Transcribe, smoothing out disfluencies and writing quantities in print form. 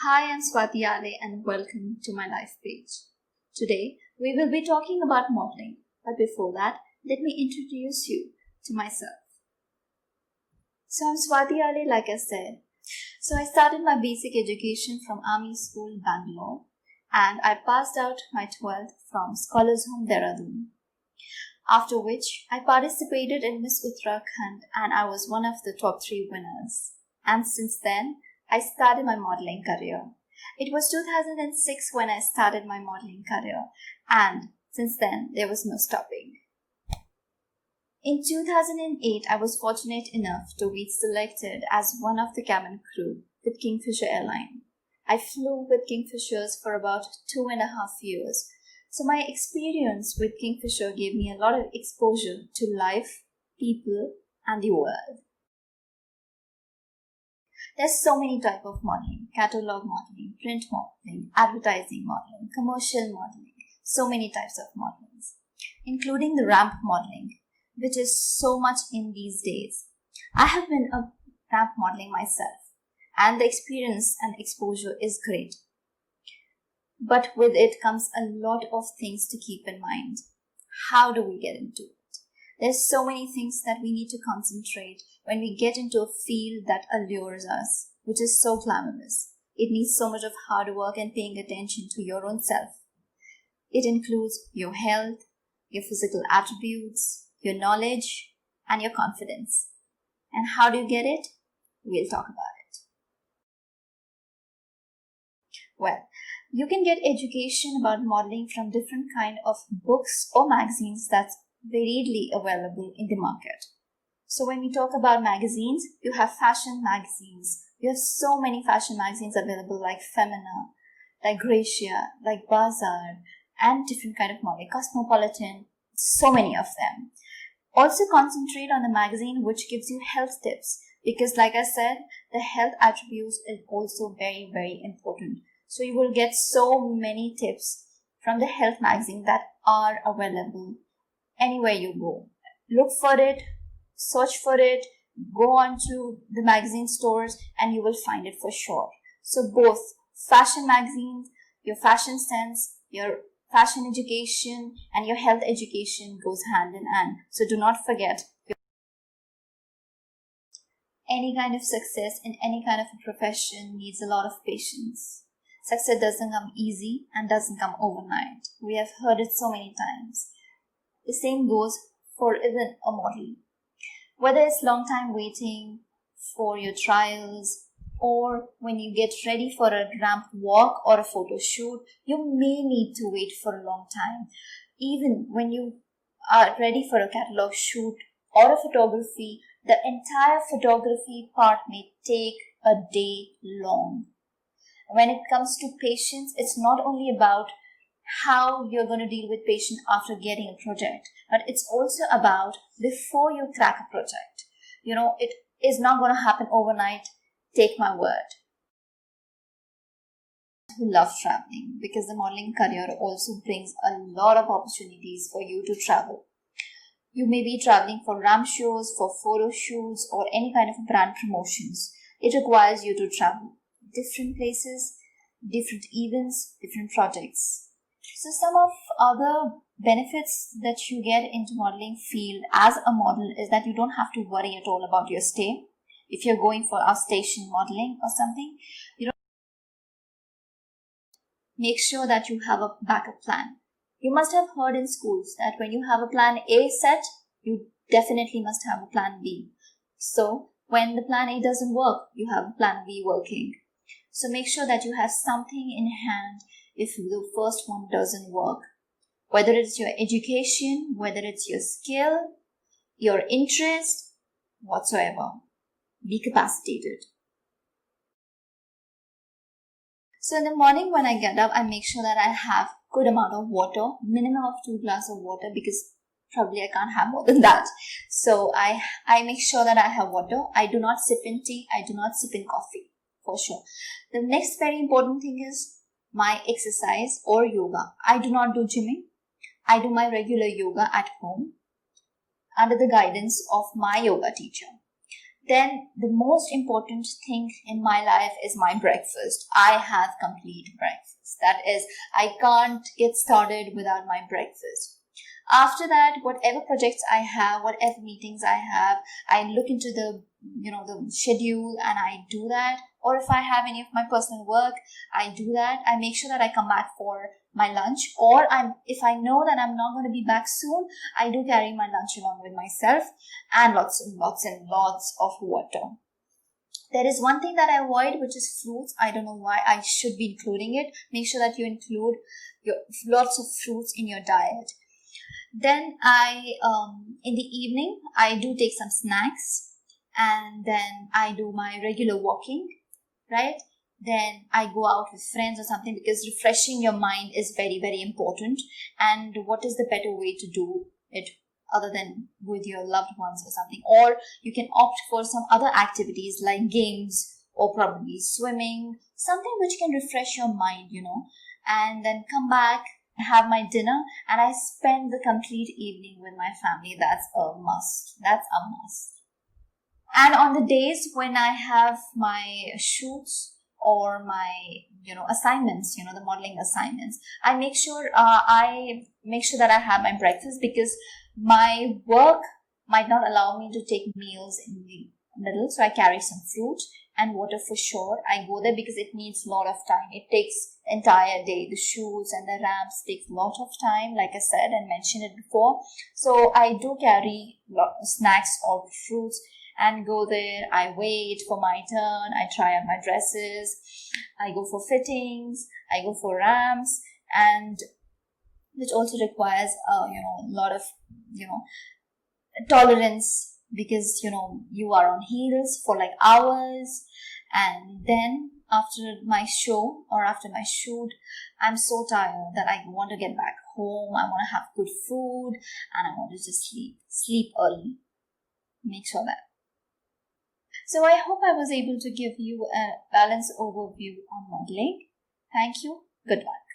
Hi, I'm Swati Ale and welcome to my LifePage. Today, we will be talking about modeling, but before that, let me introduce you to myself. So, I'm Swati Ale, like I said. So, I started my basic education from Army School, Bangalore, and I passed out my 12th from Scholars Home, Dehradun. After which, I participated in Miss Uttarakhand and I was one of the top 3 winners. And since then, I started my modeling career. It was 2006 when I started my modeling career, and since then, there was no stopping. In 2008, I was fortunate enough to be selected as one of the cabin crew with Kingfisher Airlines. I flew with Kingfishers for about 2.5 years. So my experience with Kingfisher gave me a lot of exposure to life, people, and the world. There's so many types of modeling: catalog modeling, print modeling, advertising modeling, commercial modeling, so many types of modelings, including the ramp modeling, which is so much in these days. I have been a ramp modeling myself, and the experience and exposure is great. But with it comes a lot of things to keep in mind. How do we get into it? There's so many things that we need to concentrate when we get into a field that allures us, which is so glamorous. It needs so much of hard work and paying attention to your own self. It includes your health, your physical attributes, your knowledge, and your confidence. And how do you get it? We'll talk about it. Well, you can get education about modeling from different kind of books or magazines that's readily available in the market. So when we talk about magazines, you have fashion magazines. You have so many fashion magazines available like Femina, like Gracia, like Bazaar, and different kind of modeling, Cosmopolitan, so many of them. Also concentrate on the magazine which gives you health tips, because like I said, the health attributes is also very, very important. So you will get so many tips from the health magazine that are available anywhere you go. Look for it, search for it, go on to the magazine stores and you will find it for sure. So both fashion magazines, your fashion sense, your fashion education and your health education goes hand in hand. So do not forget, any kind of success in any kind of a profession needs a lot of patience. Success doesn't come easy and doesn't come overnight. We have heard it so many times. The same goes for even a model. Whether it's long time waiting for your trials or when you get ready for a ramp walk or a photo shoot, you may need to wait for a long time. Even when you are ready for a catalog shoot or a photography, the entire photography part may take a day long. When it comes to patience, it's not only about how you're going to deal with patient after getting a project, but it's also about before you crack a project. It is not going to happen overnight. Take my word. Who love traveling, because the modeling career also brings a lot of opportunities for you to travel. You may be traveling for ramp shows, for photo shoots, or any kind of brand promotions. It requires you to travel different places, different events, different projects. So some of other benefits that you get into modeling field as a model is that you don't have to worry at all about your stay. If you're going for outstation modeling or something, make sure that you have a backup plan. You must have heard in schools that when you have a plan A set, you definitely must have a plan B. So when the plan A doesn't work, you have a plan B working. So make sure that you have something in hand if the first one doesn't work. Whether it's your education, whether it's your skill, your interest, whatsoever. Be capacitated. So in the morning when I get up, I make sure that I have good amount of water, minimum of 2 glasses of water, because probably I can't have more than that. So I make sure that I have water. I do not sip in tea. I do not sip in coffee, for sure. The next very important thing is my exercise or yoga. I do not do gymming. I do my regular yoga at home under the guidance of my yoga teacher. Then the most important thing in my life is my breakfast. I have complete breakfast. That is, I can't get started without my breakfast. After that, whatever projects I have, whatever meetings I have, I look into the schedule and I do that. Or if I have any of my personal work, I do that. I make sure that I come back for my lunch, or if I know that I'm not going to be back soon, I do carry my lunch along with myself, and lots and lots and lots of water. There is one thing that I avoid, which is fruits. I don't know why. I should be including it. Make sure that you include lots of fruits in your diet. Then in the evening, I do take some snacks, and then I do my regular walking, right? Then I go out with friends or something, because refreshing your mind is very, very important. And what is the better way to do it other than with your loved ones or something? Or you can opt for some other activities like games, or probably swimming, something which can refresh your mind, and then come back, have my dinner, and I spend the complete evening with my family. That's a must. And on the days when I have my shoots or my assignments, the modeling assignments, I make sure that I have my breakfast, because my work might not allow me to take meals in the middle. So I carry some fruit and water for sure. I go there because it needs a lot of time. It takes entire day. The shoots and the ramps takes a lot of time, like I said and mentioned it before. So I do carry snacks or fruits and go there. I wait for my turn. I try on my dresses. I go for fittings. I go for ramps, and which also requires a lot of tolerance, because you are on heels for like hours. And then after my show or after my shoot, I'm so tired that I want to get back home. I want to have good food, and I want to just sleep early. Make sure that. So I hope I was able to give you a balanced overview on modeling. Thank you. Goodbye.